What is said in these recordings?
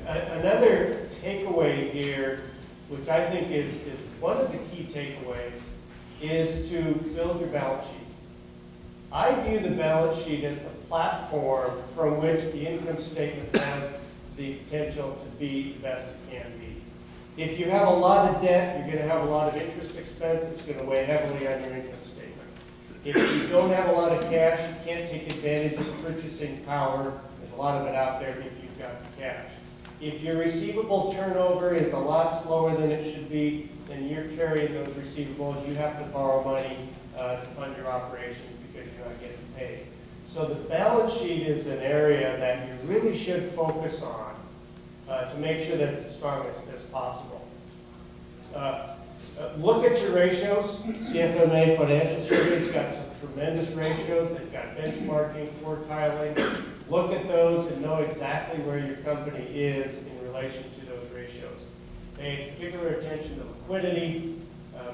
Another takeaway here, which I think is one of the key takeaways, is to build your balance sheet. I view the balance sheet as the platform from which the income statement has the potential to be the best it can be. If you have a lot of debt, you're going to have a lot of interest expense. It's going to weigh heavily on your income statement. If you don't have a lot of cash, you can't take advantage of purchasing power. There's a lot of it out there if you've got the cash. If your receivable turnover is a lot slower than it should be, and you're carrying those receivables, you have to borrow money to fund your operations because you're not getting paid. So the balance sheet is an area that you really should focus on to make sure that it's as strong as possible. Look at your ratios. CFMA Financial Survey's got some tremendous ratios. They've got benchmarking, quartiling. Look at those and know exactly where your company is in relation to those ratios. Pay particular attention to liquidity.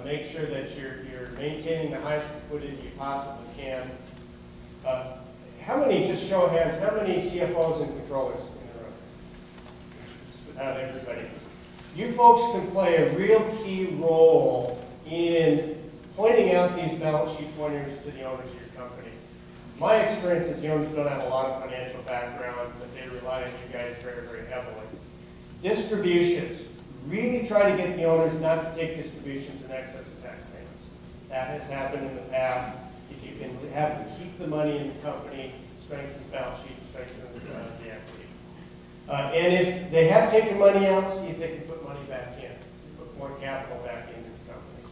Make sure that you're maintaining the highest liquidity you possibly can. How many, just show of hands, how many CFOs and controllers in the room? Just about everybody. You folks can play a real key role in pointing out these balance sheet pointers to the owners of your company. My experience is the owners don't have a lot of financial background, but they rely on you guys very, very heavily. Distributions. Really try to get the owners not to take distributions in excess of tax payments. That has happened in the past. If you can have them keep the money in the company, strengthens balance sheet, strengthens the equity. And if they have taken money out, see if they can put money back in, put more capital back into the company.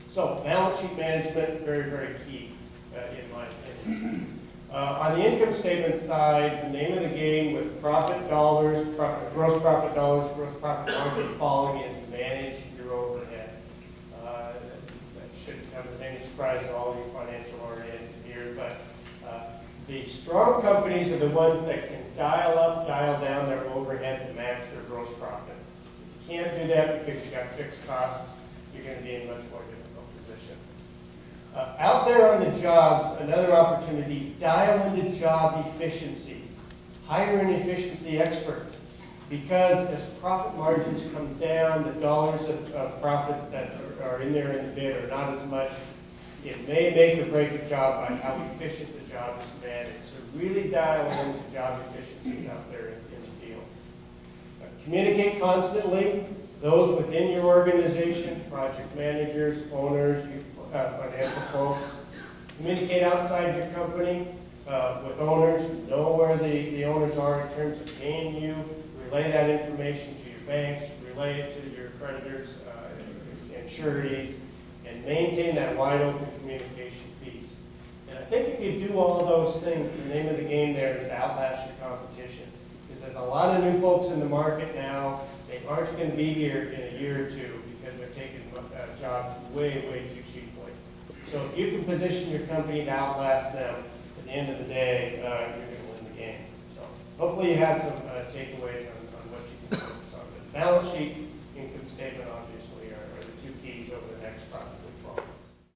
So balance sheet management, very, very key in my opinion. On the income statement side, the name of the game with profit dollars, gross profit margins falling is manage your overhead. That shouldn't come as any surprise to all of you financial oriented here, but the strong companies are the ones that can dial up, dial down their overhead to match their gross profit. If you can't do that because you've got fixed costs, you're going to be in a much more difficult position. Out there on the jobs, another opportunity, dial into job efficiencies. Hire an efficiency experts, because as profit margins come down, the dollars of profits that are in there in the bid are not as much. It may make or break a job by how efficient the job is managed. So really dial into job efficiencies out there in the field. Communicate constantly. Those within your organization, project managers, owners, financial folks, communicate outside your company with owners. Know where the owners are in terms of paying you. Relay that information to your banks. Relay it to your creditors and sureties. And maintain that wide open communication piece. And I think if you do all of those things, the name of the game there is to outlast your competition. Because there's a lot of new folks in the market now. They aren't going to be here in a year or two because they're taking jobs way, way too cheaply. So if you can position your company to outlast them, at the end of the day, you're going to win the game. So hopefully you have some takeaways on what you can focus on. But balance sheet, income statement on